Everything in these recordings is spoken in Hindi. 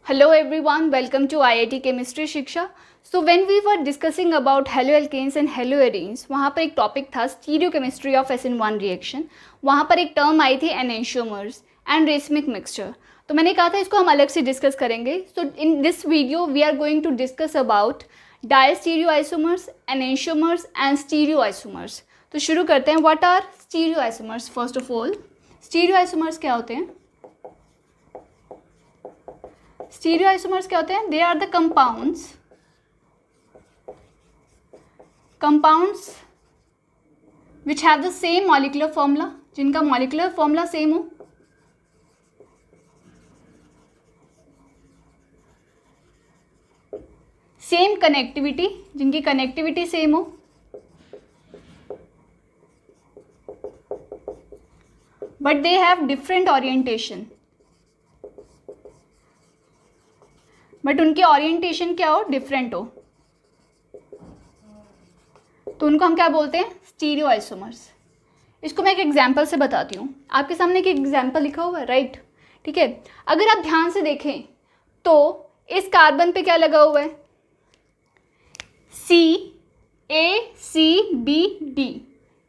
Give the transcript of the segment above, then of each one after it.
Hello everyone, welcome to IIT Chemistry शिक्षा. So when we were discussing about haloalkanes and haloarenes, वहाँ पर एक टॉपिक था स्टीरियोकेमिस्ट्री ऑफ SN1 रिएक्शन. वहाँ पर एक टर्म आई थी एनेंशियोमर्स एंड रेसमिक मिक्सचर. तो मैंने कहा था इसको हम अलग से डिस्कस करेंगे. So in this video we are going to discuss about diastereoisomers, enantiomers and stereoisomers. तो शुरू करते हैं. What are stereoisomers? First of all stereoisomers क्या होते हैं? स्टीरियोआइसोमर्स क्या होते हैं? They are the compounds which have the same molecular formula, जिनका मॉलिक्यूलर फॉर्मूला सेम हो. सेम कनेक्टिविटी, जिनकी कनेक्टिविटी सेम हो. But they have different orientation. But उनकी ओरिएंटेशन क्या हो? डिफरेंट हो. तो उनको हम क्या बोलते हैं? स्टीरियोआइसोमर्स. इसको मैं एक एग्जांपल से बताती हूँ. आपके सामने एक एग्जांपल लिखा हुआ है, राइट? ठीक है. अगर आप ध्यान से देखें तो इस कार्बन पे क्या लगा हुआ है? CACBD.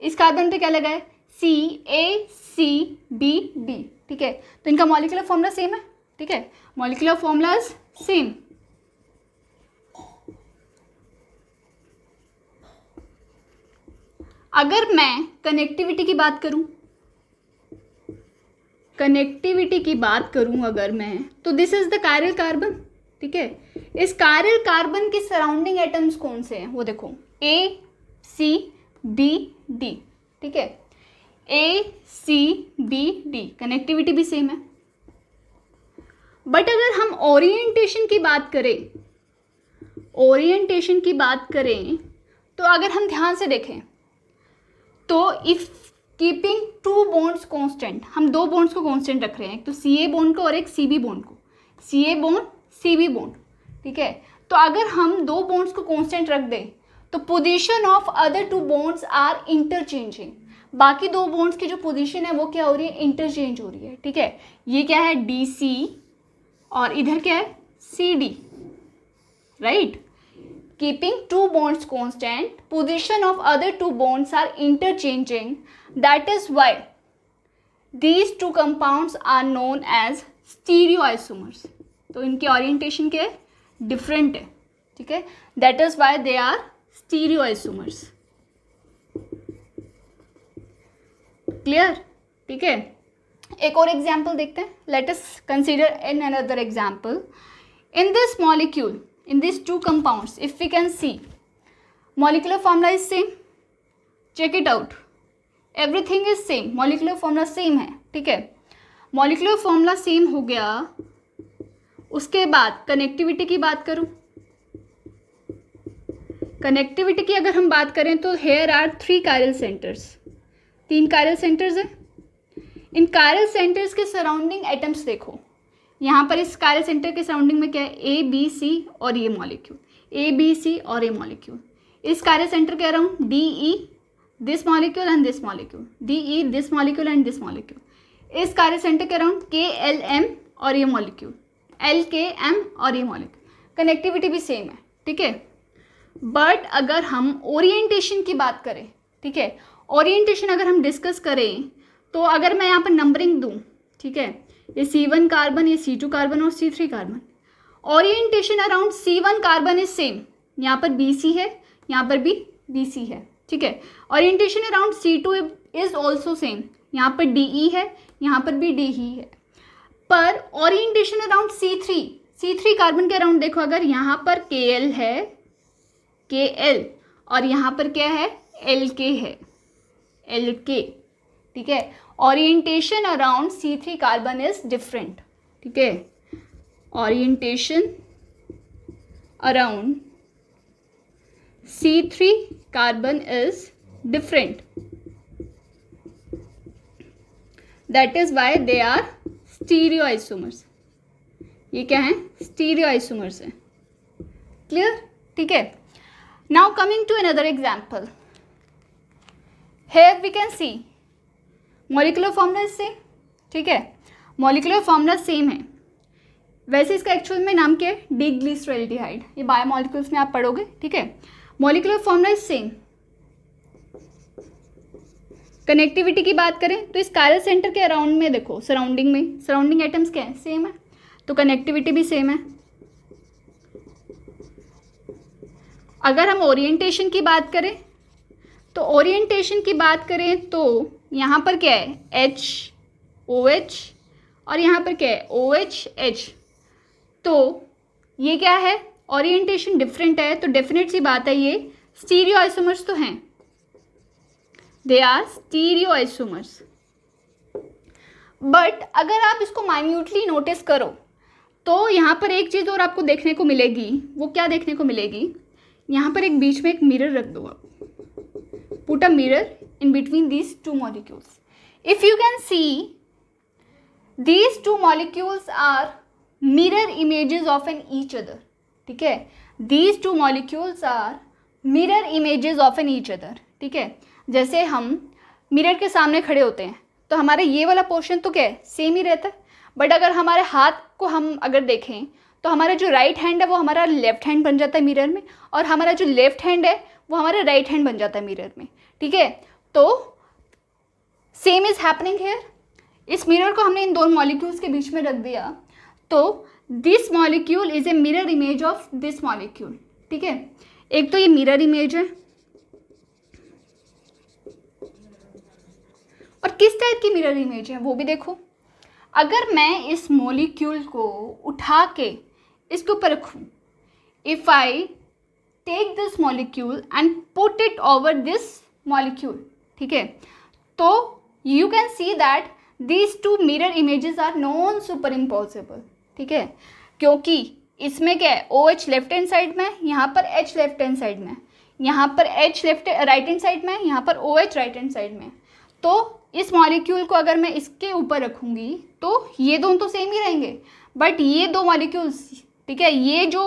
इस कार्बन पे क्या लगा है? CACBD. ठीक है. तो इनका मॉलिक्यूलर फॉर्मूला सेम है. ठीक है, मॉलिक्यूलर फॉर्मूला सेम. अगर मैं कनेक्टिविटी की बात करूं अगर मैं, तो this is the chiral carbon. ठीक है. इस कायरल कार्बन के सराउंडिंग एटम्स कौन से हैं? वो देखो, ACBD. ठीक है, ACBD. कनेक्टिविटी भी सेम है. बट अगर हम ओरिएंटेशन की बात करें तो अगर हम ध्यान से देखें तो if keeping two bonds constant, हम दो बॉन्ड्स को कांस्टेंट रख रहे हैं, एक तो CA बॉन्ड को और एक CB बॉन्ड को. CA bond, CB bond. ठीक है. तो अगर हम दो बॉन्ड्स को कांस्टेंट रख दें तो position of other two bonds are interchanging. बाकी दो बॉन्ड्स की जो पोजीशन है वो क्या हो रही है? इंटरचेंज हो रही है. ठीक है. ये क्या है? DC और इधर क्या है? CD. Right. Keeping two bonds constant, position of other two bonds are interchanging. That is why these two compounds are known as stereoisomers. तो इनकी ओरिएंटेशन क्या है? डिफरेंट है. ठीक है. That is why they are stereoisomers. Clear? ठीक है. एक और एग्जाम्पल देखते हैं. Let us consider in another example. In this molecule, in these two compounds, if we can see, molecular formula is same. check it out, everything is same, molecular formula same है. ठीक है. molecular formula same हो गया. उसके बाद कनेक्टिविटी की बात करूं. कनेक्टिविटी की अगर हम बात करें तो here are 3 chiral centers. 3 chiral centers है. इन chiral centers के सराउंडिंग एटम्स देखो. यहाँ पर इस कायरल सेंटर के सराउंडिंग में क्या है? ABC और ये मॉलिक्यूल, ABC और ये मॉलिक्यूल. इस कायरल सेंटर के around DE, this molecule and this molecule, DE, this molecule and this molecule. इस कायरल सेंटर के अराउंड KLM और ये मॉलिक्यूल, LKM और ये मॉलिक्यूल. कनेक्टिविटी भी सेम है. ठीक है. बट अगर हम ओरिएंटेशन की बात करें, ठीक है, ओरिएंटेशन अगर हम डिस्कस करें तो अगर मैं यहाँ पर नंबरिंग दूँ, ठीक है, ये C1 कार्बन, ये C2 कार्बन और C3 carbon. Orientation around C1 carbon is same. यहाँ पर BC है, यहाँ पर भी BC है. ठीक है. Orientation around C2 is also same. यहाँ पर DE है, यहाँ पर भी DE है. पर ओरिएंटेशन अराउंड C3 कार्बन के अराउंड देखो, अगर यहाँ पर KL है, KL, और यहाँ पर क्या है? LK है, LK. ठीक है. Orientation around C3 carbon is different. ठीक है. Orientation around C3 carbon is different. That is why they are stereoisomers. ये क्या है? स्टीरियोआइसोमर्स है. क्लियर? ठीक है. Now coming to another example. Here we can see molecular formula is same. ठीक है. मॉलिक्यूलर फॉर्मूला सेम है. वैसे इसका एक्चुअल में नाम क्या है, डिग्लिसरॉल्डिहाइड, ये बायोमोलिक्यूल्स में आप पढ़ोगे, ठीक है। Molecular formula is same. Connectivity की बात करें तो इस कायरल सेंटर के अराउंड में देखो, सराउंडिंग में सराउंडिंग एटम्स क्या है, सेम है, तो कनेक्टिविटी भी सेम है। अगर हम ओरिएंटेशन की बात करें तो यहाँ पर क्या है, H OH और यहाँ पर क्या है, OH H, तो ये क्या है, ओरिएंटेशन डिफरेंट है, तो डेफिनेट सी बात है ये स्टीरियो आइसोमर्स तो हैं, they are stereoisomers. But अगर आप इसको माइन्यूटली नोटिस करो तो यहाँ पर एक चीज़ और आपको देखने को मिलेगी, वो क्या देखने को मिलेगी, यहाँ पर एक बीच में एक मिरर रख दो आप, put a mirror in between these two molecules. If you can see these two molecules are mirror images of an each other, ठीक है, these two molecules are mirror images of an each other, ठीक है। जैसे हम मिरर के सामने खड़े होते हैं तो हमारा ये वाला पोर्शन तो क्या है, सेम ही रहता है, बट अगर हमारे हाथ को हम अगर देखें तो हमारा जो राइट हैंड है वो हमारा लेफ्ट हैंड बन जाता है मिरर में, और हमारा जो लेफ्ट हैंड है वो हमारा राइट हैंड बन जाता है मिरर में, ठीक है। तो सेम इज हैपनिंग हेयर। इस मिरर को हमने इन दो मॉलिक्यूल्स के बीच में रख दिया, तो this molecule is a mirror image of this molecule, ठीक है। एक तो ये मिरर इमेज है, और किस टाइप की मिरर इमेज है वो भी देखो। अगर मैं इस मॉलिक्यूल को उठा के इसके ऊपर रखूँ, if I take this molecule and put it over this molecule, ठीक है, तो you can see that these two mirror images are non super impossible, ठीक है, क्योंकि इसमें क्या है, OH लेफ्ट हैंड साइड में, यहाँ पर H लेफ्ट हैंड साइड में, यहाँ पर H राइट हैंड साइड में, यहाँ पर OH राइट हैंड साइड में। तो इस मॉलिक्यूल को अगर मैं इसके ऊपर रखूँगी तो ये दोनों तो सेम ही रहेंगे, बट ये दो मॉलिक्यूल्स, ठीक है, ये जो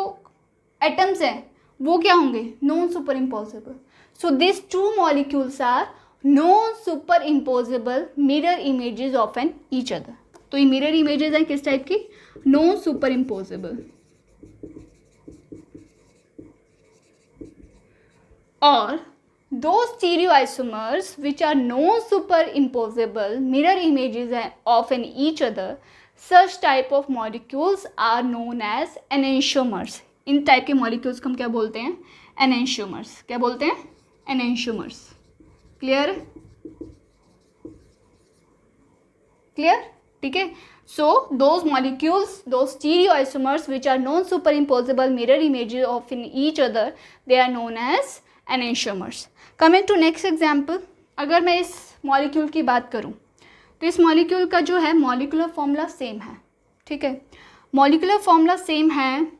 एटम्स हैं वो क्या होंगे, non super impossible. So this two molecules are non super impossible mirror images of an each other. तो ये मिरर इमेजेस हैं किस टाइप की, नॉन सुपर इम्पॉसिबल। और those stereoisomers which are non-superimposable mirror images of an each other, such type of molecules are known as enantiomers। In type के मॉलिक्यूल्स को हम क्या बोलते हैं, enantiomers। क्या बोलते हैं, enantiomers। क्लियर क्लियर, ठीक है। सो those molecules, those stereoisomers which are non-superimposable mirror images of in each other, they are known as enantiomers। Coming to next example, अगर मैं इस मॉलिक्यूल की बात करूं तो इस मॉलिक्यूल का जो है मॉलिक्यूलर फॉर्मूला सेम है, ठीक है, मॉलिक्यूलर फॉर्मूला सेम है।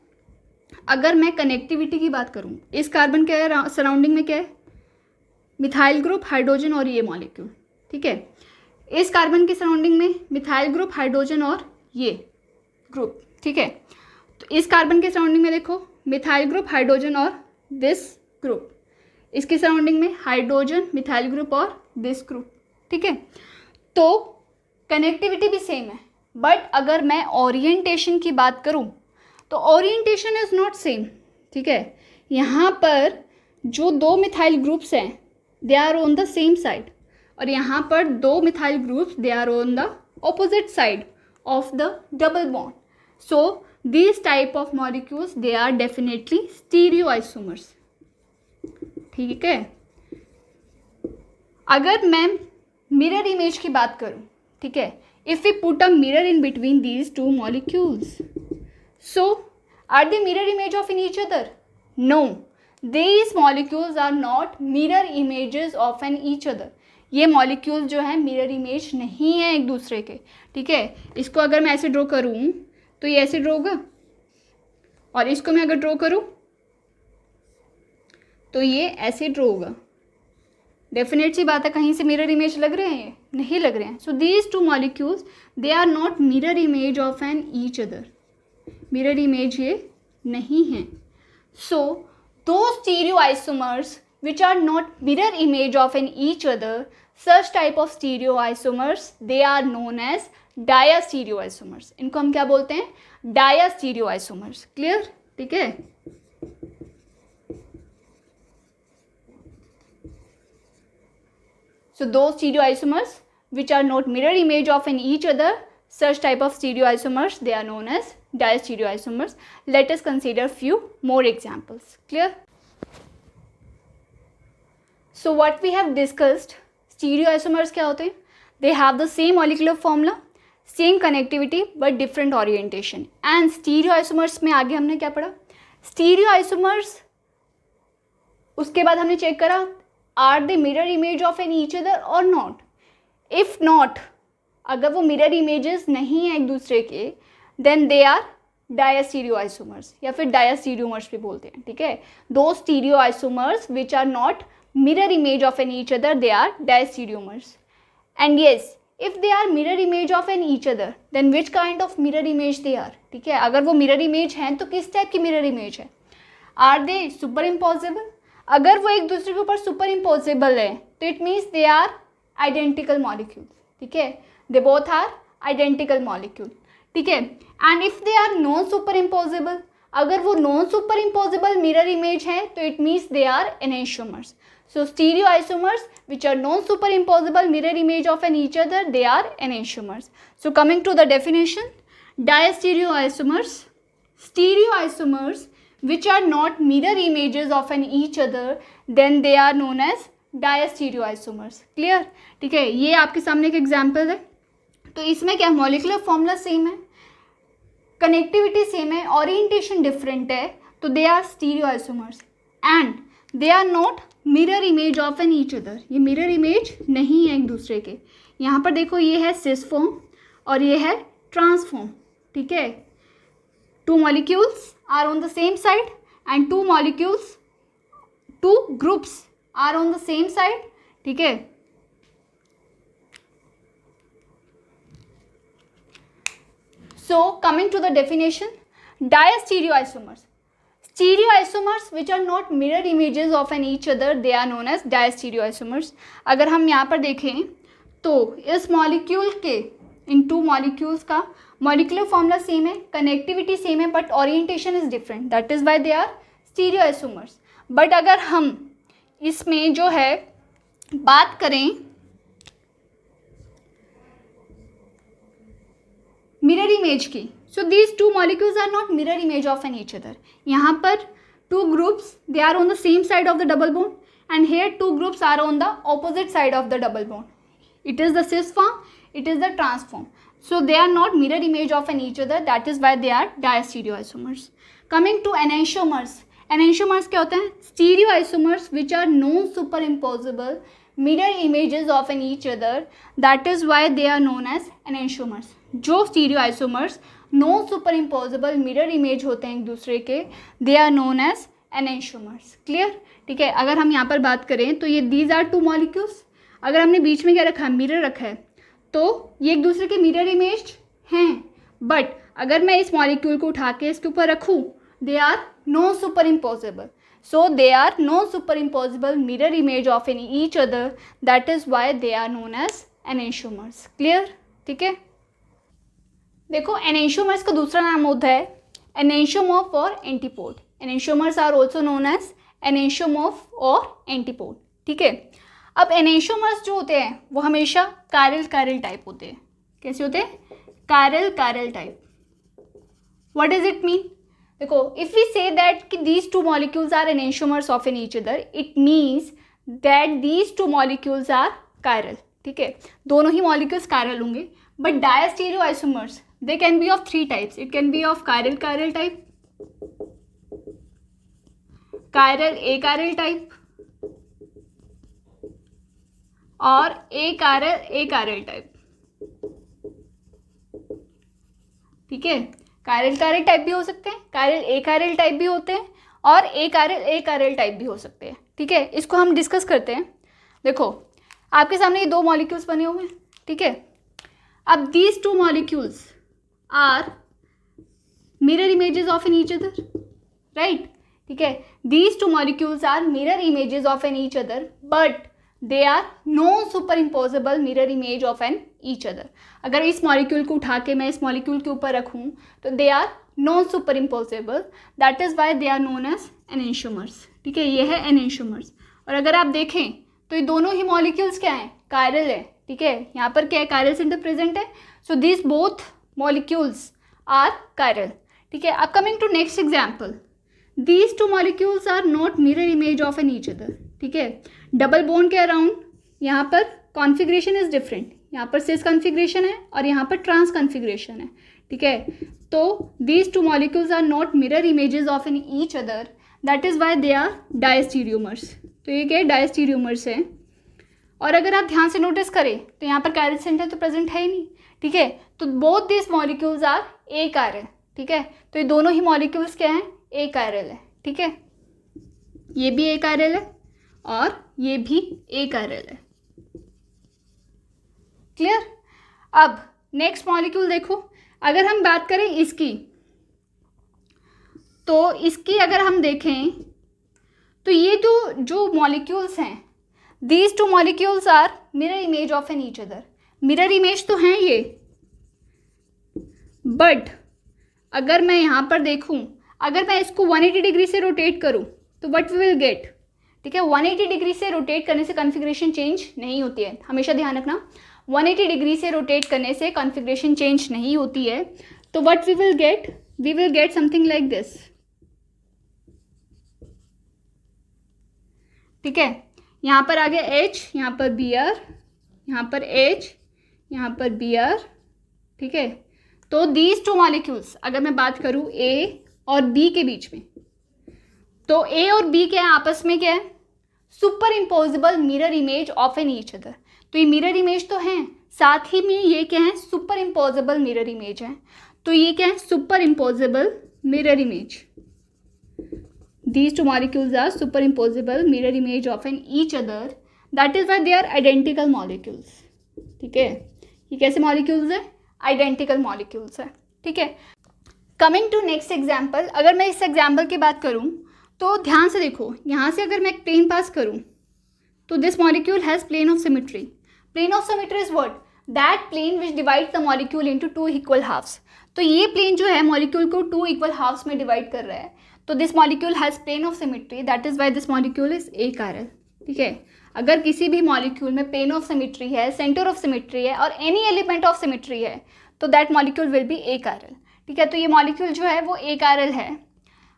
अगर मैं कनेक्टिविटी की बात करूं, इस कार्बन के सराउंडिंग में क्या है, मिथाइल ग्रुप, हाइड्रोजन और ये मॉलिक्यूल, ठीक है। इस कार्बन के सराउंडिंग में मिथाइल ग्रुप, हाइड्रोजन और ये ग्रुप, ठीक है। तो इस कार्बन के सराउंडिंग में देखो मिथाइल ग्रुप, हाइड्रोजन और दिस ग्रुप, इसके सराउंडिंग में हाइड्रोजन, मिथाइल ग्रुप और दिस ग्रुप, ठीक है। तो कनेक्टिविटी भी सेम है, बट अगर मैं ओरिएंटेशन की बात करूं तो ओरिएंटेशन इज नॉट सेम, ठीक है। यहाँ पर जो दो मिथाइल ग्रुप्स हैं they are on the same side, और यहाँ पर दो methyl groups they are on the opposite side of the double bond. So this type of molecules they are definitely stereoisomers, ठीक है। अगर मैं मिरर इमेज की बात करूं, ठीक है, if we put a mirror in between these two molecules, so are they mirror image of in each other? No, these molecules are not mirror images of an each other. ये मॉलिक्यूल जो है मिरर इमेज नहीं है एक दूसरे के, ठीक है। इसको अगर मैं ऐसे ड्रॉ करूं तो ये ऐसे ड्रॉ होगा, और इसको मैं अगर ड्रॉ करूं तो ये ऐसे ड्रॉ होगा। डेफिनेट सी बात है, कहीं से मिरर इमेज लग रहे हैं, ये नहीं लग रहे हैं। So these two molecules they are not mirror image of an each other, mirror image ये नहीं है। सो दो stereoisomers which are not mirror image of an each other, Such type of stereoisomers they are known as diastereoisomers. इनको हम क्या बोलते हैं? Diastereoisomers. Clear? ठीक है. So those stereoisomers which are not mirror image of in each other, such type of stereoisomers they are known as diastereoisomers. Let us consider few more examples. Clear? So what we have discussed, stereoisomers क्या होते हैं? They have the same molecular formula, same connectivity but different orientation. And stereoisomers में आगे हमने क्या पढ़ा? Stereoisomers उसके बाद हमने चेक करा are they mirror image of an each other or not? If not, अगर वो mirror images नहीं हैं एक दूसरे के, then they are diastereoisomers या फिर diastereomers भी बोलते हैं. ठीक है. Those stereoisomers which are not mirror image of an each other, they are diastereomers. And yes, if they are mirror image of an each other, then which kind of mirror image they are? ठीक है. अगर वो mirror image हैं तो किस टाइप की mirror image है? Are they superimposable? अगर वो एक दूसरे के ऊपर सुपर इम्पोजिबल है तो it means they are identical molecule. ठीक है. They both are identical molecule. ठीक है. And if they are non superimposable, अगर वो non super imposable mirror image है तो it means they are enantiomers. So stereoisomers which are non super imposable mirror image of an each other, they are enantiomers. So coming to the definition, diastereoisomers, stereoisomers which are not mirror images of an each other, then they are known as diastereoisomers. Clear? ठीक है. ये आपके सामने एक एग्जाम्पल है. तो इसमें क्या मॉलिकुलर फॉर्मूला सेम है, कनेक्टिविटी सेम है, ओरिएंटेशन डिफरेंट है, तो they are stereoisomers and they are not mirror image of an each other. ये मिरर इमेज नहीं है एक दूसरे के. यहाँ पर देखो ये है सिस फॉर्म और ये है ट्रांस फॉर्म. ठीक है. Two molecules are on the same side and two groups are on the same side. ठीक है. So coming to the definition, diastereoisomers, stereoisomers which are not mirror images of an each other, they are known as diastereoisomers. अगर हम यहाँ पर देखें तो इस मॉलिक्यूल के, इन टू मॉलिक्यूल्स का मॉलिकुलर फॉर्मूला सेम है, कनेक्टिविटी सेम है, but orientation is different. That is why they are stereoisomers. But अगर हम इसमें जो है बात करें मिरर इमेज की, so these two molecules are not mirror image of an each other. यहाँ पर two groups they are on the same side of the double bond and here two groups are on the opposite side of the double bond. It is the cis form, it is the trans form. So they are not mirror image of an each other. That is why they are diastereoisomers. Coming to enantiomers. Enantiomers क्या होते हैं? Stereoisomers which are non-superimposable mirror images of an each other. That is why they are known as enantiomers. जो stereoisomers non-superimposable mirror image होते हैं एक दूसरे के, they are known as enantiomers. Clear? ठीक है. अगर हम यहाँ पर बात करें तो ये these are two molecules. अगर हमने बीच में क्या रखा है, मिरर रखा है, तो ये एक दूसरे के मिरर इमेज हैं. बट अगर मैं इस मॉलिक्यूल को उठा के इसके ऊपर रखूँ, they are no super imposable. So they are no super imposable mirror image of an each other. That is why they are known as enantiomers. Clear? ठीक है. देखो एनेंशियोमर्स का दूसरा नाम होता है एनेंशियोमॉर्फ और antipode. Enantiomers are also known as enantiomorph और एंटीपोड. ठीक है. अब एनेंशियोमर्स जो होते हैं वो हमेशा कायरल टाइप होते हैं. कैसे होते हैं? Chiral type. What does it mean? देखो, इफ वी से दैट कि these two molecules are enantiomers of an each other, it means that these two molecules are chiral. ठीक है. दोनों ही मॉलिक्यूल्स कायरल होंगे. But diastereoisomers they can be of three types. It can be of chiral type, chiral type और अकायरल टाइप. ठीक है. कायरल टाइप भी हो सकते हैं, अकायरल टाइप भी होते हैं और अकायरल टाइप भी हो सकते हैं. ठीक है. इसको हम डिस्कस करते हैं. देखो आपके सामने ये दो मॉलिक्यूल्स बने हुए हैं. ठीक है. अब these two molecules are mirror images of an each other, right. ठीक है. These two molecules are mirror images of an each other, but they are non super imposable mirror image of an each other. अगर इस मॉलिक्यूल को उठा के मैं इस मॉलिक्यूल के ऊपर रखूँ तो they are non super imposable, that is why they are known as enantiomers. ठीक है, ये है एनेंशियोमर्स। और अगर आप देखें तो ये दोनों ही मॉलिक्यूल्स क्या हैं, कायरल है। ठीक है, यहाँ पर क्या है, कायरल सेंटर प्रेजेंट है, so this both molecules are chiral. ठीक है, अब coming to next example, these two molecules are not mirror image of an each other. ठीक है, डबल बॉन्ड के अराउंड यहाँ पर कॉन्फ़िगरेशन इज डिफरेंट, यहाँ पर सिस कॉन्फ़िगरेशन है और यहाँ पर ट्रांस कॉन्फ़िगरेशन है। ठीक है, तो these two molecules are not mirror images of an each other, that is why they are diastereomers. तो ये क्या है, डायस्टीरियोमर्स है। और अगर आप ध्यान से नोटिस करें तो यहाँ पर कायरल सेंटर तो प्रेजेंट है ही नहीं। ठीक है, तो both this molecules are achiral. ठीक है, तो ये दोनों ही मॉलिक्यूल्स क्या हैं, ए कायरल है। ठीक है, ये भी ए कायरल है और ये भी ए कायरल है। क्लियर। अब नेक्स्ट मॉलिक्यूल देखो, अगर हम बात करें इसकी, तो इसकी अगर हम देखें तो ये जो मॉलिक्यूल्स हैं, these two molecules are mirror image of an each other. Mirror image तो हैं ये, बट अगर मैं यहाँ पर देखूँ, अगर मैं इसको 180 डिग्री से रोटेट करूँ तो व्हाट वी विल गेट। ठीक है, 180 डिग्री से रोटेट करने से कॉन्फ़िगरेशन चेंज नहीं होती है, हमेशा ध्यान रखना। 180 डिग्री से रोटेट करने से कॉन्फ़िगरेशन चेंज नहीं होती है। तो what we will get something like this. ठीक है, यहाँ पर आ गया H, यहाँ पर Br, यहाँ पर H, यहाँ पर Br। ठीक है, तो दीज टू मॉलिक्यूल्स अगर मैं बात करूँ A और B के बीच में, तो A और B क्या है, आपस में क्या है, super imposable mirror image of an each other. तो ये मिरर इमेज तो हैं, साथ ही में ये क्या है, सुपर इम्पोजिबल मिरर इमेज है। तो ये क्या है, super imposable mirror image. These two molecules are superimposable mirror image of an each other. That is why they are identical molecules. ठीक है, ये कैसे molecules है, identical molecules है। ठीक है, coming to next example, अगर मैं इस example की बात करूँ तो ध्यान से देखो, यहाँ से अगर मैं एक plane पास करूँ तो this molecule has plane of symmetry. Plane of symmetry is what? That plane which divides the molecule into two equal halves. तो ये plane जो है molecule को two equal halves में divide कर रहा है, तो this molecule has plane of symmetry, that is why this molecule is achiral. ठीक है, अगर किसी भी मॉलिक्यूल में प्लेन ऑफ सिमेट्री है, सेंटर ऑफ सिमेट्री है और एनी एलिमेंट ऑफ सिमेट्री है, तो that molecule will be achiral. ठीक है, तो ये मॉलिक्यूल जो है वो ए कायरल है।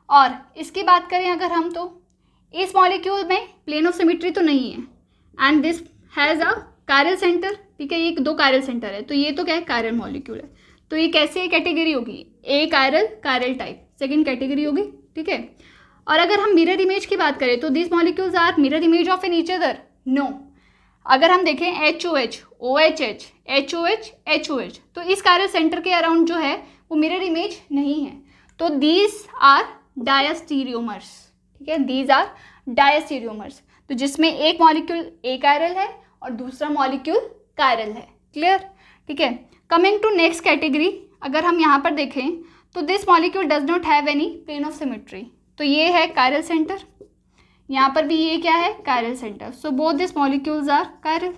और इसकी बात करें अगर हम, तो इस मॉलिक्यूल में प्लेन ऑफ सिमेट्री तो नहीं है and this has a chiral centre. ठीक है, ये दो कायरल सेंटर है, तो ये तो क्या है, कायरल मॉलिक्यूल है। तो ये कैसे कैटेगरी होगी, achiral, chiral type, second category होगी। ठीक है, और अगर हम मिरर इमेज की बात करें तो this molecules are mirror image of an each other, no. अगर हम देखें HOH, OHH, HOH, HOH, तो इस कायरल सेंटर के अराउंड जो है वो मिरर इमेज नहीं है, तो दीज आर डायस्टीरियोमर्स। ठीक है, दीज आर डायस्टीरियोमर्स, तो जिसमें एक मॉलिक्यूल ए कायरल है और दूसरा मॉलिक्यूल कायरल है। क्लियर। ठीक है, कमिंग टू नेक्स्ट कैटेगरी, अगर हम यहाँ पर देखें तो this molecule does not have any plane of symmetry. तो ये है कायरल सेंटर, यहाँ पर भी ये क्या है, chiral centre. So both this molecules are chiral,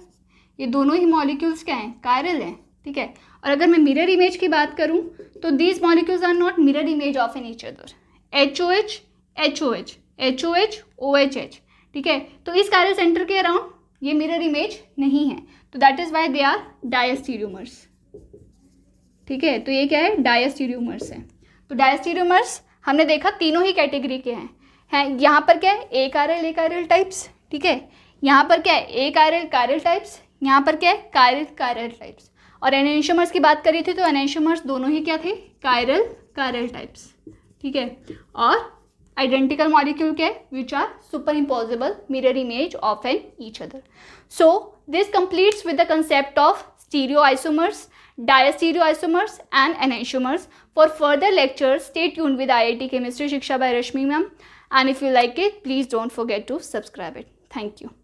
ये दोनों ही मॉलिक्यूल्स क्या हैं, कायरल हैं। ठीक है, और अगर मैं मिरर इमेज की बात करूँ तो these molecules are not mirror image of an each other. HOH, HOH, HOH, OHH। ठीक है, तो इस कायरल सेंटर के अराउंड ये मिरर इमेज नहीं है, तो that is why they are diastereomers. ठीक है, तो ये क्या है, डायस्टीरियोमर्स है। तो डायस्टीरियोमर्स हमने देखा तीनों ही कैटेगरी के हैं यहाँ पर क्या है, ए कायरल, ए कायरल टाइप्स। ठीक है, यहाँ पर क्या है, ए कायरल, कायरल टाइप्स, यहाँ पर क्या है, कायरल, कायरल टाइप्स। और एनेंशियोमर्स की बात करी थी तो एनेंशियोमर्स दोनों ही क्या थे, कायरल, कायरल टाइप्स। ठीक है, और आइडेंटिकल मॉलिक्यूल के which are super imposable mirror image of an each other. So this completes with the concept of stereoisomers, diastereoisomers and enantiomers. For further lectures, stay tuned with IIT Chemistry Shiksha by Rashmi ma'am. And if you like it, please don't forget to subscribe it. Thank you.